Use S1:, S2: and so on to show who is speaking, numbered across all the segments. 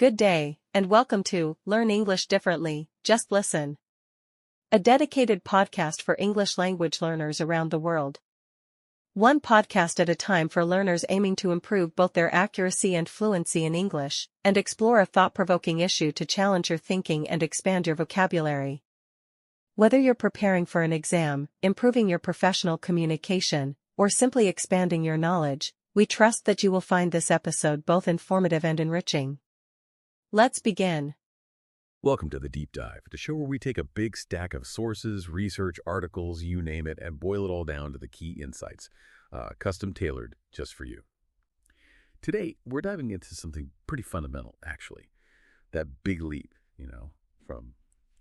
S1: Good day, and welcome to Learn English Differently, Just Listen, a dedicated podcast for English language learners around the world. One podcast at a time for learners aiming to improve both their accuracy and fluency in English, and explore a thought-provoking issue to challenge your thinking and expand your vocabulary. Whether you're preparing for an exam, improving your professional communication, or simply expanding your knowledge, we trust that you will find this episode both informative and enriching. Let's begin.
S2: Welcome to The Deep Dive, the show where we take a big stack of sources, research, articles, you name it, and boil it all down to the key insights, custom tailored just for you. Today, we're diving into something pretty fundamental, actually. That big leap, from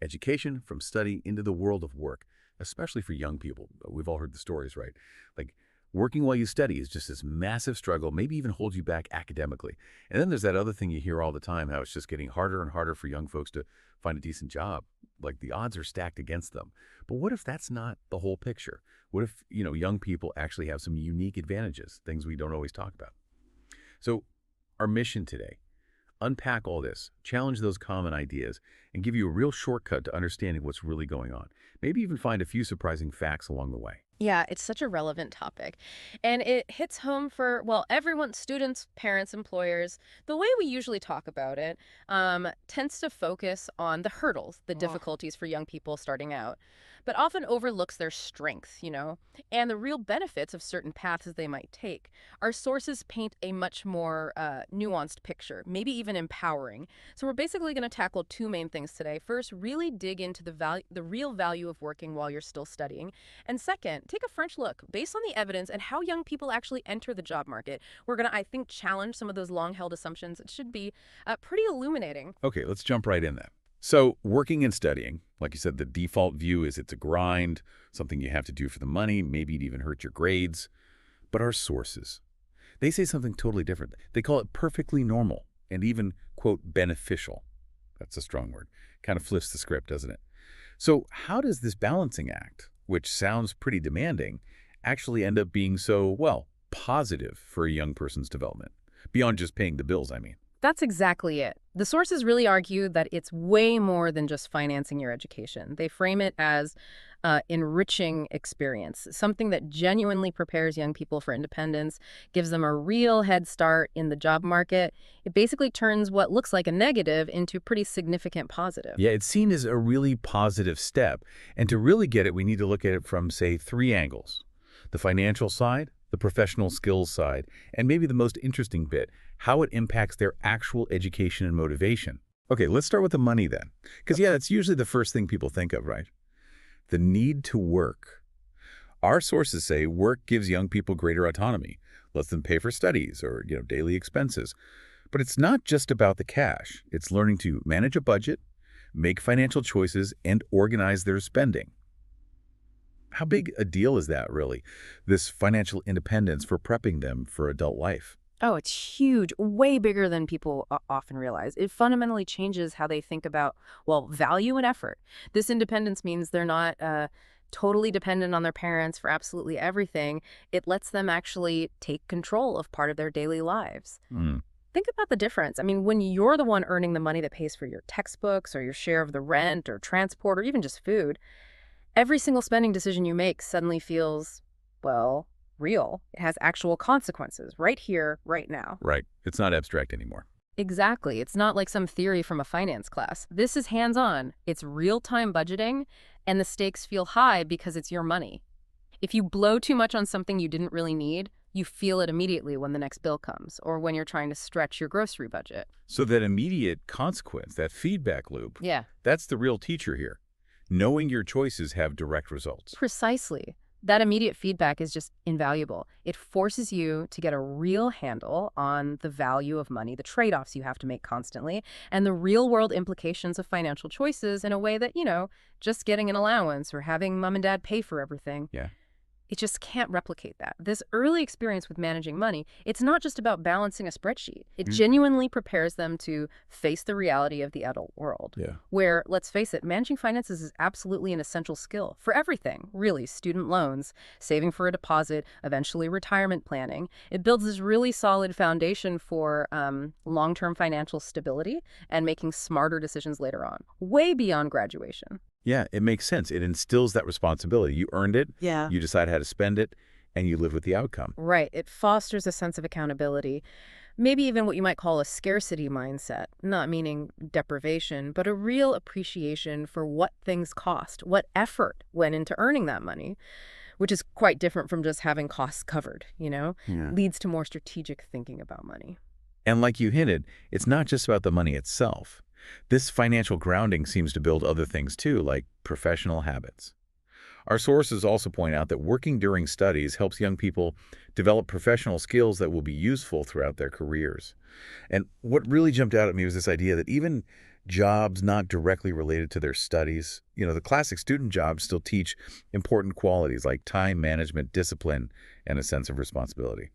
S2: education, from study into the world of work, especially for young people. We've all heard the stories, right? Like, working while you study is just this massive struggle, maybe even holds you back academically. And then there's that other thing you hear all the time, how it's just getting harder and harder for young folks to find a decent job. Like the odds are stacked against them. But what if that's not the whole picture? What if, young people actually have some unique advantages, things we don't always talk about? So our mission today, unpack all this, challenge those common ideas, and give you a real shortcut to understanding what's really going on. Maybe even find a few surprising facts along the way.
S3: Yeah, it's such a relevant topic. And it hits home for, well, everyone, students, parents, employers. The way we usually talk about it tends to focus on the hurdles, the difficulties for young people starting out, but often overlooks their strengths, and the real benefits of certain paths they might take. Our sources paint a much more nuanced picture, maybe even empowering. So we're basically going to tackle two main things today. First, really dig into the real value of working while you're still studying. And second, take a fresh look based on the evidence and how young people actually enter the job market. We're going to, I think, challenge some of those long-held assumptions. It should be pretty illuminating.
S2: Okay, let's jump right in then. So working and studying, like you said, the default view is it's a grind, something you have to do for the money, maybe it even hurt your grades. But our sources, they say something totally different. They call it perfectly normal and even, quote, beneficial. That's a strong word. Kind of flips the script, doesn't it? So how does this balancing act, which sounds pretty demanding, actually end up being so, well, positive for a young person's development? Beyond just paying the bills, I mean.
S3: That's exactly it. The sources really argue that it's way more than just financing your education. They frame it as enriching experience, something that genuinely prepares young people for independence, gives them a real head start in the job market. It basically turns what looks like a negative into pretty significant positive.
S2: Yeah, it's seen as a really positive step. And to really get it, we need to look at it from, say, three angles. The financial side, the professional skills side, and maybe the most interesting bit, how it impacts their actual education and motivation. Okay, let's start with the money then. Because, yeah, that's usually the first thing people think of, right? The need to work. Our sources say work gives young people greater autonomy, lets them pay for studies or, daily expenses. But it's not just about the cash. It's learning to manage a budget, make financial choices, and organize their spending. How big a deal is that, really, this financial independence for prepping them for adult life?
S3: Oh, it's huge, way bigger than people often realize. It fundamentally changes how they think about, well, value and effort. This independence means they're not totally dependent on their parents for absolutely everything. It lets them actually take control of part of their daily lives. Think about the difference. I mean, when you're the one earning the money that pays for your textbooks or your share of the rent or transport or even just food, every single spending decision you make suddenly feels, well, real. It has actual consequences right here, right now.
S2: Right. It's not abstract anymore.
S3: Exactly. It's not like some theory from a finance class. This is hands-on. It's real-time budgeting, and the stakes feel high because it's your money. If you blow too much on something you didn't really need, you feel it immediately when the next bill comes or when you're trying to stretch your grocery budget.
S2: So that immediate consequence, that feedback loop,
S3: Yeah.
S2: That's the real teacher here. Knowing your choices have direct results.
S3: Precisely. That immediate feedback is just invaluable. It forces you to get a real handle on the value of money, the trade-offs you have to make constantly, and the real-world implications of financial choices in a way that, just getting an allowance or having mom and dad pay for everything.
S2: Yeah.
S3: it just can't replicate that. This early experience with managing money, it's not just about balancing a spreadsheet. It genuinely prepares them to face the reality of the adult world.
S2: Yeah.
S3: Where, let's face it, managing finances is absolutely an essential skill for everything, really. Student loans, saving for a deposit, eventually retirement planning. It builds this really solid foundation for long-term financial stability and making smarter decisions later on, way beyond graduation.
S2: Yeah, it makes sense. It instills that responsibility. You earned it.
S1: Yeah.
S2: You decide how to spend it, and you live with the outcome.
S3: Right. It fosters a sense of accountability, maybe even what you might call a scarcity mindset, not meaning deprivation, but a real appreciation for what things cost, what effort went into earning that money, which is quite different from just having costs covered,
S2: Yeah.
S3: leads to more strategic thinking about money.
S2: And like you hinted, it's not just about the money itself. This financial grounding seems to build other things too, like professional habits. Our sources also point out that working during studies helps young people develop professional skills that will be useful throughout their careers. And what really jumped out at me was this idea that even jobs not directly related to their studies, the classic student jobs still teach important qualities like time management, discipline, and a sense of responsibility.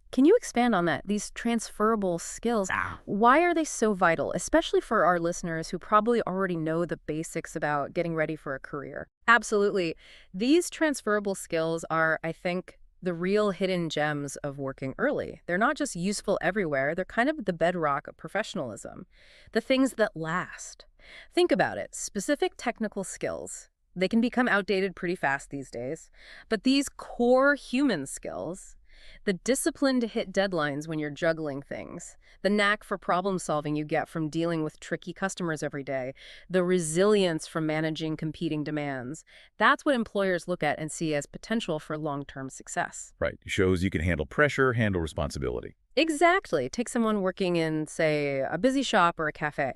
S3: Can you expand on that? These transferable skills, why are they so vital, especially for our listeners who probably already know the basics about getting ready for a career? Absolutely. These transferable skills are, I think, the real hidden gems of working early. They're not just useful everywhere. They're kind of the bedrock of professionalism, the things that last. Think about it. Specific technical skills. They can become outdated pretty fast these days. But these core human skills, the discipline to hit deadlines when you're juggling things, the knack for problem solving you get from dealing with tricky customers every day, the resilience from managing competing demands, that's what employers look at and see as potential for long-term success.
S2: Right. It shows you can handle pressure, handle responsibility.
S3: Exactly. Take someone working in, say, a busy shop or a cafe.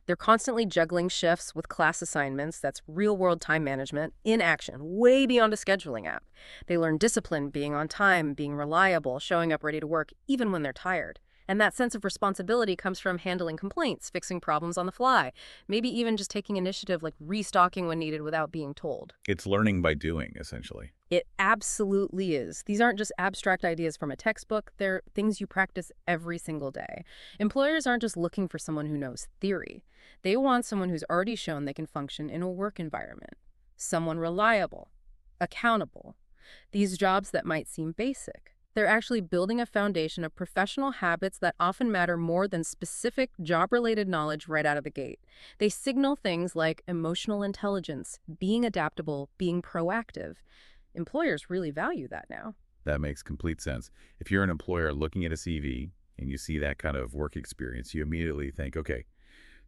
S3: They're constantly juggling shifts with class assignments, that's real-world time management, in action, way beyond a scheduling app. They learn discipline, being on time, being reliable, showing up ready to work, even when they're tired. And that sense of responsibility comes from handling complaints, fixing problems on the fly, maybe even just taking initiative like restocking when needed without being told.
S2: It's learning by doing, essentially.
S3: It absolutely is. These aren't just abstract ideas from a textbook. They're things you practice every single day. Employers aren't just looking for someone who knows theory. They want someone who's already shown they can function in a work environment. Someone reliable, accountable. These jobs that might seem basic. They're actually building a foundation of professional habits that often matter more than specific job-related knowledge right out of the gate. They signal things like emotional intelligence, being adaptable, being proactive. Employers really value that now.
S2: That makes complete sense. If you're an employer looking at a CV and you see that kind of work experience, you immediately think, okay,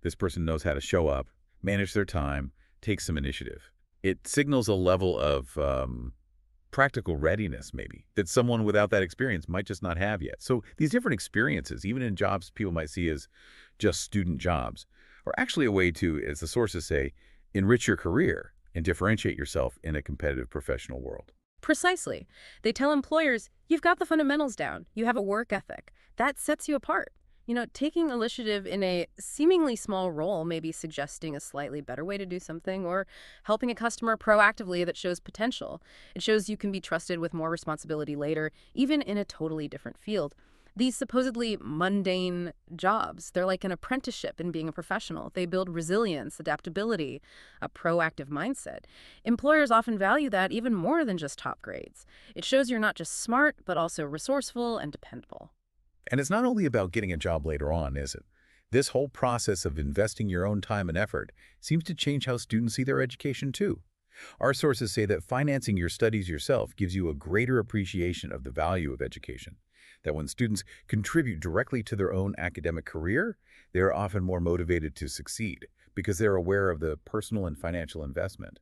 S2: this person knows how to show up, manage their time, take some initiative. It signals a level of practical readiness, maybe, that someone without that experience might just not have yet. So these different experiences, even in jobs people might see as just student jobs, are actually a way to, as the sources say, enrich your career and differentiate yourself in a competitive professional world.
S3: Precisely. They tell employers, you've got the fundamentals down. You have a work ethic. That sets you apart. Taking initiative in a seemingly small role, maybe suggesting a slightly better way to do something or helping a customer proactively that shows potential. It shows you can be trusted with more responsibility later, even in a totally different field. These supposedly mundane jobs, they're like an apprenticeship in being a professional. They build resilience, adaptability, a proactive mindset. Employers often value that even more than just top grades. It shows you're not just smart, but also resourceful and dependable.
S2: And it's not only about getting a job later on, is it? This whole process of investing your own time and effort seems to change how students see their education too. Our sources say that financing your studies yourself gives you a greater appreciation of the value of education. That when students contribute directly to their own academic career, they are often more motivated to succeed because they're aware of the personal and financial investment.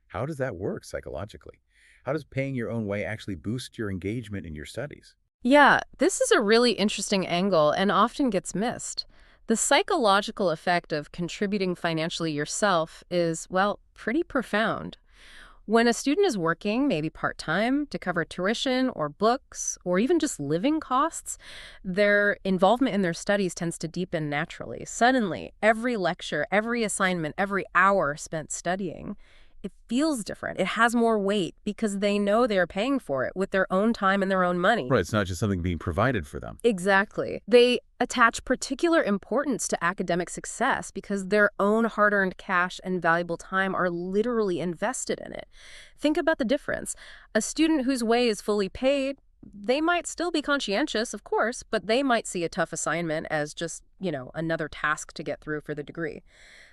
S2: How does that work psychologically? How does paying your own way actually boost your engagement in your studies?
S3: Yeah, this is a really interesting angle and often gets missed. The psychological effect of contributing financially yourself is, well, pretty profound. When a student is working, maybe part-time, to cover tuition or books or even just living costs, their involvement in their studies tends to deepen naturally. Suddenly, every lecture, every assignment, every hour spent studying, It feels different. It has more weight because they know they're paying for it with their own time and their own money.
S2: Right, it's not just something being provided for them.
S3: Exactly. They attach particular importance to academic success because their own hard-earned cash and valuable time are literally invested in it. Think about the difference. A student whose way is fully paid, they might still be conscientious, of course, but they might see a tough assignment as just, another task to get through for the degree.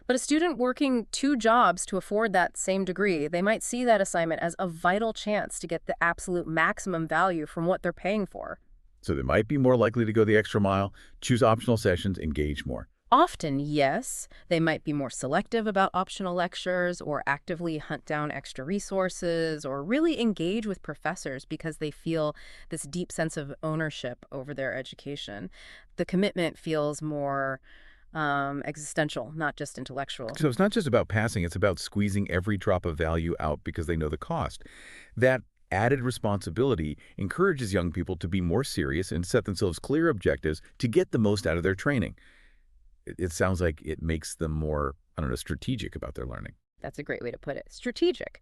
S3: But a student working 2 jobs to afford that same degree, they might see that assignment as a vital chance to get the absolute maximum value from what they're paying for.
S2: So they might be more likely to go the extra mile, choose optional sessions, engage more.
S3: Often, yes. They might be more selective about optional lectures or actively hunt down extra resources or really engage with professors because they feel this deep sense of ownership over their education. The commitment feels more existential, not just intellectual.
S2: So it's not just about passing, it's about squeezing every drop of value out because they know the cost. That added responsibility encourages young people to be more serious and set themselves clear objectives to get the most out of their training. It sounds like it makes them more, strategic about their learning.
S3: That's a great way to put it. Strategic.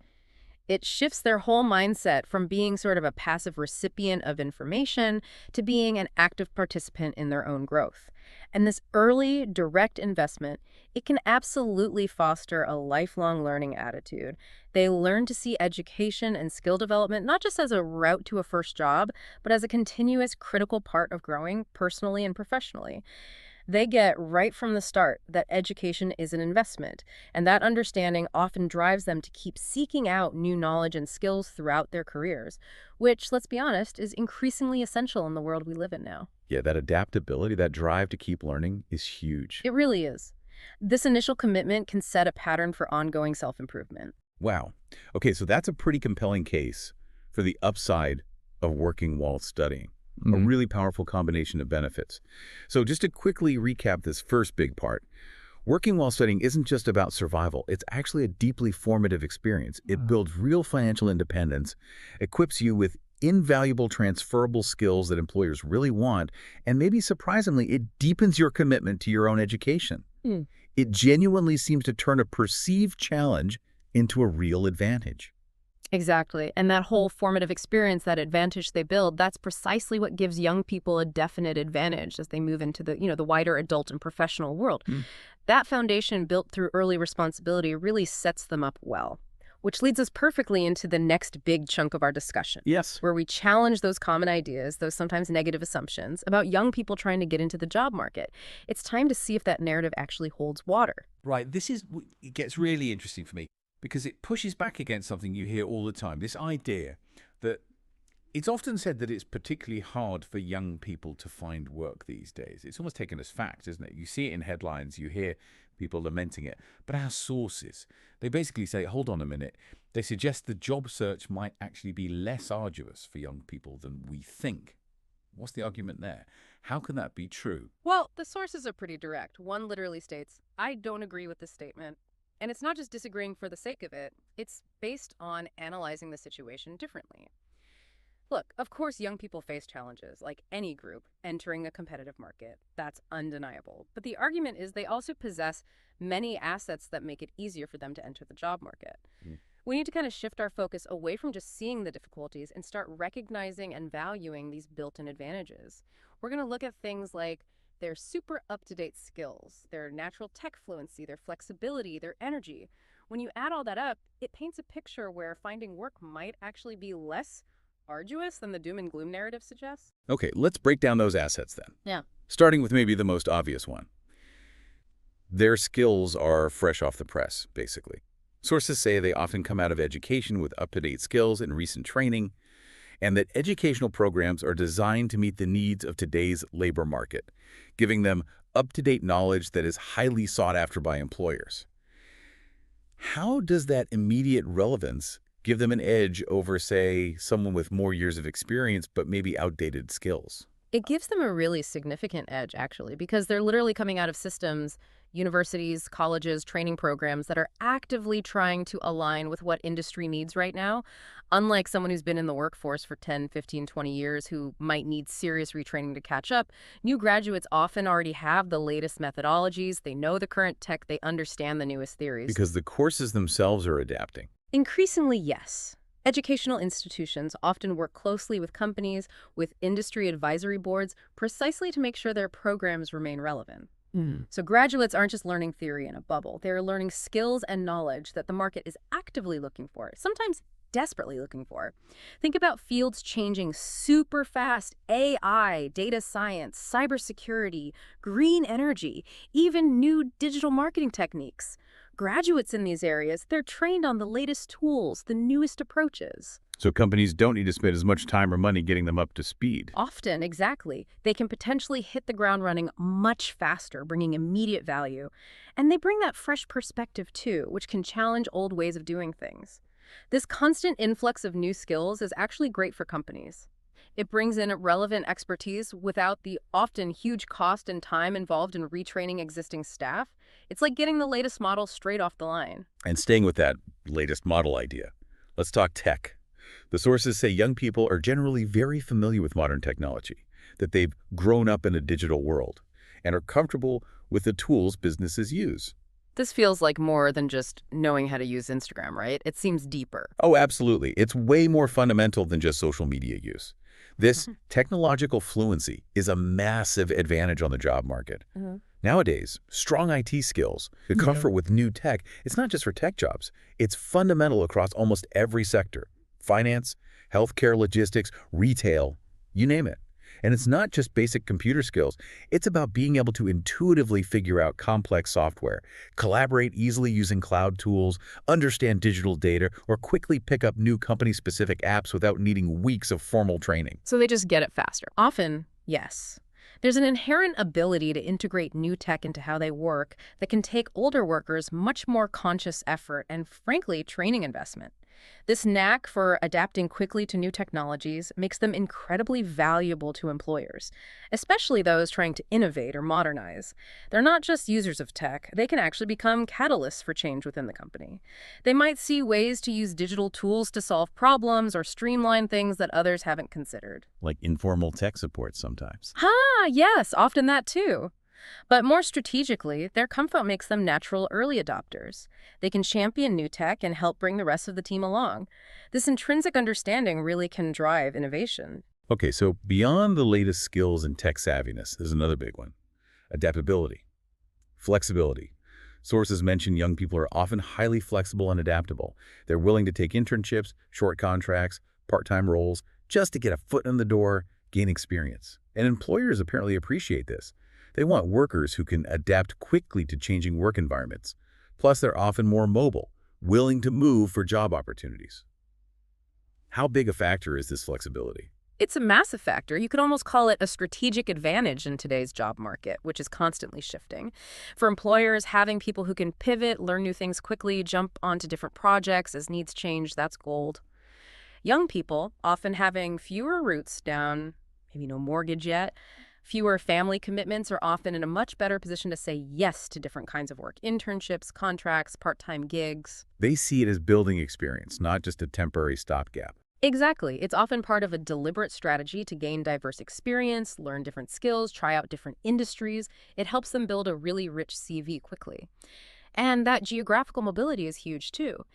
S3: It shifts their whole mindset from being sort of a passive recipient of information to being an active participant in their own growth. And this early, direct investment, it can absolutely foster a lifelong learning attitude. They learn to see education and skill development not just as a route to a first job, but as a continuous, critical part of growing personally and professionally. They get right from the start that education is an investment, and that understanding often drives them to keep seeking out new knowledge and skills throughout their careers, which, let's be honest, is increasingly essential in the world we live in now.
S2: Yeah, that adaptability, that drive to keep learning is huge.
S3: It really is. This initial commitment can set a pattern for ongoing self-improvement.
S2: Wow. Okay, so that's a pretty compelling case for the upside of working while studying. A really powerful combination of benefits. So just to quickly recap this first big part, working while studying isn't just about survival. It's actually a deeply formative experience. It builds real financial independence, equips you with invaluable transferable skills that employers really want, and maybe surprisingly, it deepens your commitment to your own education. It genuinely seems to turn a perceived challenge into a real advantage.
S3: Exactly. And that whole formative experience, that advantage they build, that's precisely what gives young people a definite advantage as they move into the wider adult and professional world. That foundation built through early responsibility really sets them up well, which leads us perfectly into the next big chunk of our discussion.
S2: Yes.
S3: Where we challenge those common ideas, those sometimes negative assumptions about young people trying to get into the job market. It's time to see if that narrative actually holds water.
S4: Right. It gets really interesting for me, because it pushes back against something you hear all the time, this idea that it's often said that it's particularly hard for young people to find work these days. It's almost taken as fact, isn't it? You see it in headlines, you hear people lamenting it. But our sources, they basically say, hold on a minute. They suggest the job search might actually be less arduous for young people than we think. What's the argument there? How can that be true?
S3: Well, the sources are pretty direct. One literally states, I don't agree with this statement. And it's not just disagreeing for the sake of it. It's based on analyzing the situation differently. Look, of course, young people face challenges, like any group entering a competitive market. That's undeniable. But the argument is they also possess many assets that make it easier for them to enter the job market. We need to kind of shift our focus away from just seeing the difficulties and start recognizing and valuing these built-in advantages. We're going to look at things like their super up-to-date skills, their natural tech fluency, their flexibility, their energy. When you add all that up, it paints a picture where finding work might actually be less arduous than the doom and gloom narrative suggests.
S2: Okay, let's break down those assets then.
S3: Yeah.
S2: Starting with maybe the most obvious one. Their skills are fresh off the press, basically. Sources say they often come out of education with up-to-date skills and recent training, and that educational programs are designed to meet the needs of today's labor market, giving them up-to-date knowledge that is highly sought after by employers. How does that immediate relevance give them an edge over, say, someone with more years of experience but maybe outdated skills?
S3: It gives them a really significant edge, actually, because they're literally coming out of systems, universities, colleges, training programs that are actively trying to align with what industry needs right now. Unlike someone who's been in the workforce for 10, 15, 20 years who might need serious retraining to catch up, new graduates often already have the latest methodologies, they know the current tech, they understand the newest theories.
S2: Because the courses themselves are adapting.
S3: Increasingly, yes. Educational institutions often work closely with companies, with industry advisory boards, precisely to make sure their programs remain relevant. So graduates aren't just learning theory in a bubble. They're learning skills and knowledge that the market is actively looking for, sometimes desperately looking for. Think about fields changing super fast: AI, data science, cybersecurity, green energy, even new digital marketing techniques. Graduates in these areas, they're trained on the latest tools, the newest approaches.
S2: So companies don't need to spend as much time or money getting them up to speed.
S3: Often, exactly. They can potentially hit the ground running much faster, bringing immediate value. And they bring that fresh perspective too, which can challenge old ways of doing things. This constant influx of new skills is actually great for companies. It brings in relevant expertise without the often huge cost and time involved in retraining existing staff. It's like getting the latest model straight off the line.
S2: And staying with that latest model idea, let's talk tech. The sources say young people are generally very familiar with modern technology, that they've grown up in a digital world, and are comfortable with the tools businesses use.
S3: This feels like more than just knowing how to use Instagram, right? It seems deeper.
S2: Oh, absolutely. It's way more fundamental than just social media use. This technological fluency is a massive advantage on the job market. Nowadays, strong IT skills, the comfort with new tech, it's not just for tech jobs. It's fundamental across almost every sector. Finance, healthcare, logistics, retail, you name it. And it's not just basic computer skills. It's about being able to intuitively figure out complex software, collaborate easily using cloud tools, understand digital data, or quickly pick up new company-specific apps without needing weeks of formal training.
S3: So they just get it faster. Often, yes. There's an inherent ability to integrate new tech into how they work that can take older workers much more conscious effort and, frankly, training investment. This knack for adapting quickly to new technologies makes them incredibly valuable to employers, especially those trying to innovate or modernize. They're not just users of tech, they can actually become catalysts for change within the company. They might see ways to use digital tools to solve problems or streamline things that others haven't considered.
S2: Like informal tech support sometimes.
S3: Yes, often that too. But more strategically, their comfort makes them natural early adopters. They can champion new tech and help bring the rest of the team along. This intrinsic understanding really can drive innovation.
S2: Okay, so beyond the latest skills and tech savviness, there's another big one. Adaptability. Flexibility. Sources mention young people are often highly flexible and adaptable. They're willing to take internships, short contracts, part-time roles, just to get a foot in the door, gain experience. And employers apparently appreciate this. They want workers who can adapt quickly to changing work environments. Plus, they're often more mobile, willing to move for job opportunities. How big a factor is this flexibility?
S3: It's a massive factor. You could almost call it a strategic advantage in today's job market, which is constantly shifting. For employers, having people who can pivot, learn new things quickly, jump onto different projects as needs change, that's gold. Young people, often having fewer roots down, maybe no mortgage yet, fewer family commitments, are often in a much better position to say yes to different kinds of work: internships, contracts, part-time gigs.
S2: They see it as building experience, not just a temporary stopgap.
S3: Exactly. It's often part of a deliberate strategy to gain diverse experience, learn different skills, try out different industries. It helps them build a really rich CV quickly. And that geographical mobility is huge too.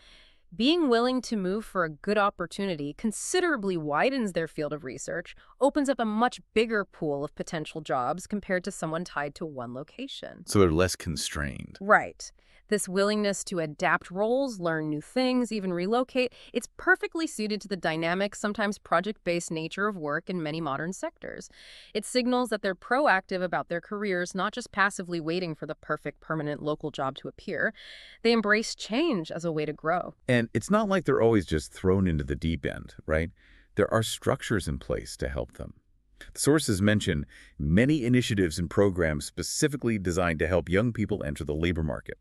S3: Being willing to move for a good opportunity considerably widens their field of research, opens up a much bigger pool of potential jobs compared to someone tied to one location.
S2: So they're less constrained.
S3: Right. This willingness to adapt roles, learn new things, even relocate, it's perfectly suited to the dynamic, sometimes project-based nature of work in many modern sectors. It signals that they're proactive about their careers, not just passively waiting for the perfect permanent local job to appear. They embrace change as a way to grow.
S2: And it's not like they're always just thrown into the deep end, right? There are structures in place to help them. The sources mention many initiatives and programs specifically designed to help young people enter the labor market.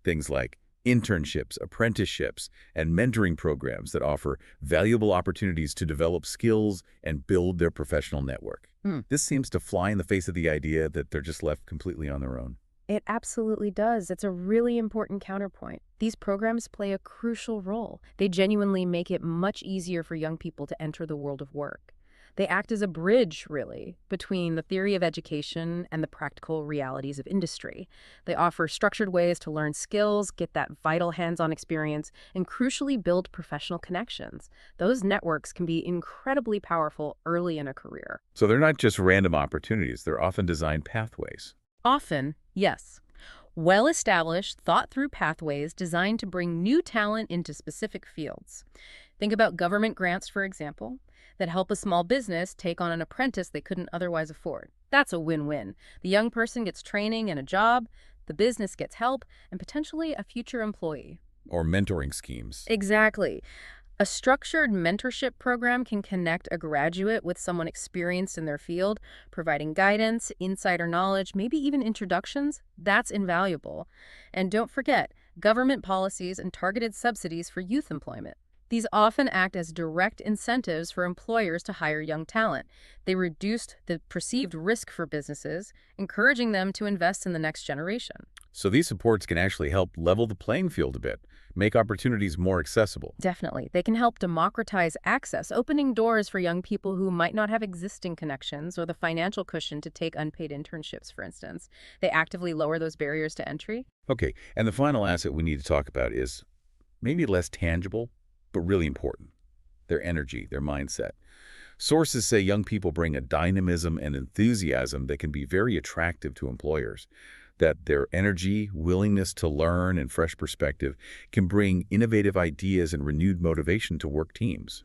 S2: Things like internships, apprenticeships, and mentoring programs that offer valuable opportunities to develop skills and build their professional network. This seems to fly in the face of the idea that they're just left completely on their own.
S3: It absolutely does. It's a really important counterpoint. These programs play a crucial role. They genuinely make it much easier for young people to enter the world of work. They act as a bridge, really, between the theory of education and the practical realities of industry. They offer structured ways to learn skills, get that vital hands-on experience, and crucially build professional connections. Those networks can be incredibly powerful early in a career.
S2: So they're not just random opportunities, they're often designed pathways.
S3: Often, yes. Well-established, thought-through pathways designed to bring new talent into specific fields. Think about government grants, for example, that help a small business take on an apprentice they couldn't otherwise afford. That's a win-win. The young person gets training and a job, the business gets help, and potentially a future employee.
S2: Or mentoring schemes.
S3: Exactly. A structured mentorship program can connect a graduate with someone experienced in their field, providing guidance, insider knowledge, maybe even introductions. That's invaluable. And don't forget, government policies and targeted subsidies for youth employment. These often act as direct incentives for employers to hire young talent. They reduce the perceived risk for businesses, encouraging them to invest in the next generation.
S2: So these supports can actually help level the playing field a bit, make opportunities more accessible.
S3: Definitely. They can help democratize access, opening doors for young people who might not have existing connections or the financial cushion to take unpaid internships, for instance. They actively lower those barriers to entry.
S2: Okay, and the final asset we need to talk about is maybe less tangible, but really important. Their energy, their mindset. Sources say young people bring a dynamism and enthusiasm that can be very attractive to employers, that their energy, willingness to learn, and fresh perspective can bring innovative ideas and renewed motivation to work teams.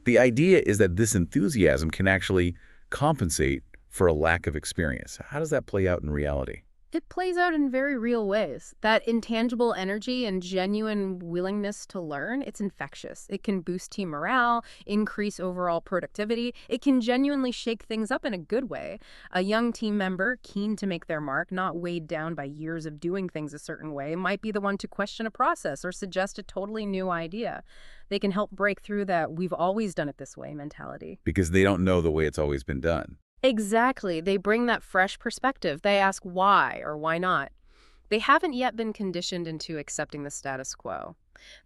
S2: The idea is that this enthusiasm can actually compensate for a lack of experience. How does that play out in reality?
S3: It plays out in very real ways. That intangible energy and genuine willingness to learn, it's infectious. It can boost team morale, increase overall productivity. It can genuinely shake things up in a good way. A young team member, keen to make their mark, not weighed down by years of doing things a certain way, might be the one to question a process or suggest a totally new idea. They can help break through that "we've always done it this way" mentality.
S2: Because they don't know the way it's always been done.
S3: Exactly. They bring that fresh perspective. They ask why or why not. They haven't yet been conditioned into accepting the status quo.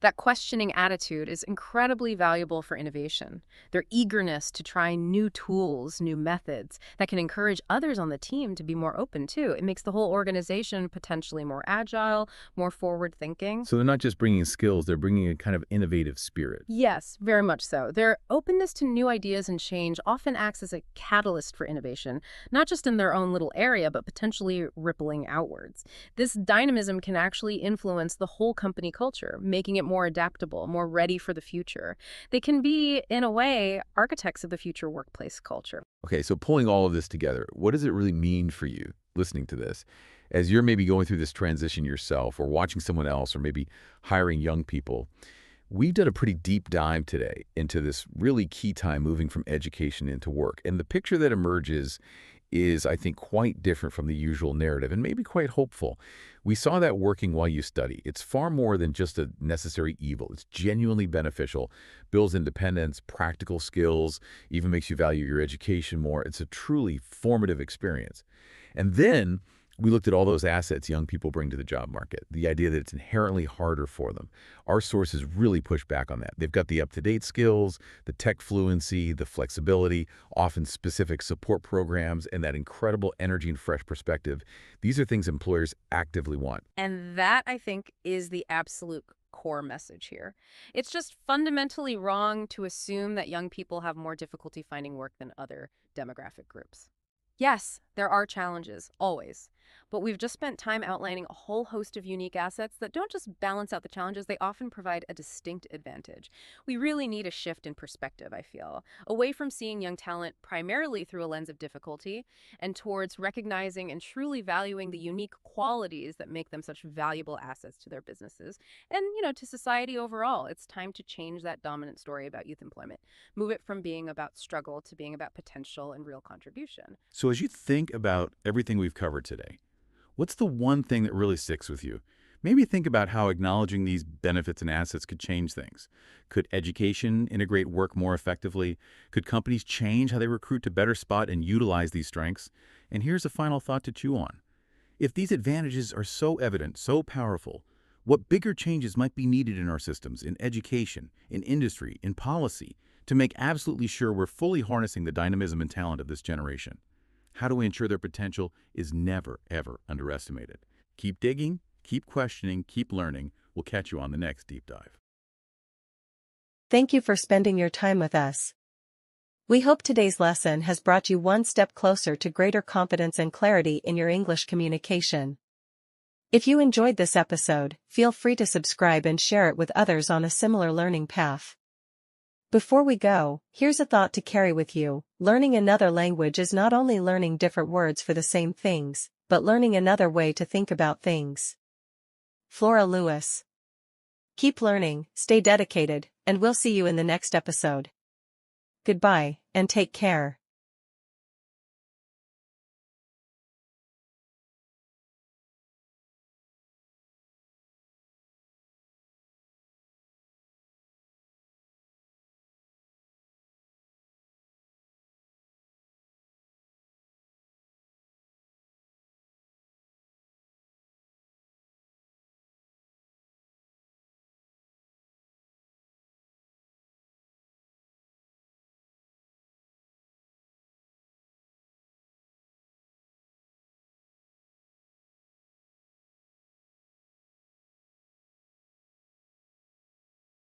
S3: That questioning attitude is incredibly valuable for innovation. Their eagerness to try new tools, new methods, that can encourage others on the team to be more open too. It makes the whole organization potentially more agile, more forward-thinking.
S2: So they're not just bringing skills, they're bringing a kind of innovative spirit.
S3: Yes, very much so. Their openness to new ideas and change often acts as a catalyst for innovation, not just in their own little area, but potentially rippling outwards. This dynamism can actually influence the whole company culture, making it more adaptable, more ready for the future. They can be, in a way, architects of the future workplace culture.
S2: Okay, so pulling all of this together, what does it really mean for you listening to this? As you're maybe going through this transition yourself or watching someone else or maybe hiring young people, we've done a pretty deep dive today into this really key time moving from education into work. And the picture that emerges is, I think, quite different from the usual narrative and maybe quite hopeful. We saw that working while you study. It's far more than just a necessary evil. It's genuinely beneficial, builds independence, practical skills, even makes you value your education more. It's a truly formative experience. And then we looked at all those assets young people bring to the job market, the idea that it's inherently harder for them. Our sources really push back on that. They've got the up-to-date skills, the tech fluency, the flexibility, often specific support programs, and that incredible energy and fresh perspective. These are things employers actively want.
S3: And that, I think, is the absolute core message here. It's just fundamentally wrong to assume that young people have more difficulty finding work than other demographic groups. Yes, there are challenges, always. But we've just spent time outlining a whole host of unique assets that don't just balance out the challenges, they often provide a distinct advantage. We really need a shift in perspective, I feel, away from seeing young talent primarily through a lens of difficulty and towards recognizing and truly valuing the unique qualities that make them such valuable assets to their businesses and, to society overall. It's time to change that dominant story about youth employment. Move it from being about struggle to being about potential and real contribution.
S2: So as you think about everything we've covered today, what's the one thing that really sticks with you? Maybe think about how acknowledging these benefits and assets could change things. Could education integrate work more effectively? Could companies change how they recruit to better spot and utilize these strengths? And here's a final thought to chew on. If these advantages are so evident, so powerful, what bigger changes might be needed in our systems, in education, in industry, in policy, to make absolutely sure we're fully harnessing the dynamism and talent of this generation. How do we ensure their potential is never, ever underestimated? Keep digging, keep questioning, keep learning. We'll catch you on the next Deep Dive.
S1: Thank you for spending your time with us. We hope today's lesson has brought you one step closer to greater confidence and clarity in your English communication. If you enjoyed this episode, feel free to subscribe and share it with others on a similar learning path. Before we go, here's a thought to carry with you. Learning another language is not only learning different words for the same things, but learning another way to think about things. Flora Lewis. Keep learning, stay dedicated, and we'll see you in the next episode. Goodbye, and take care.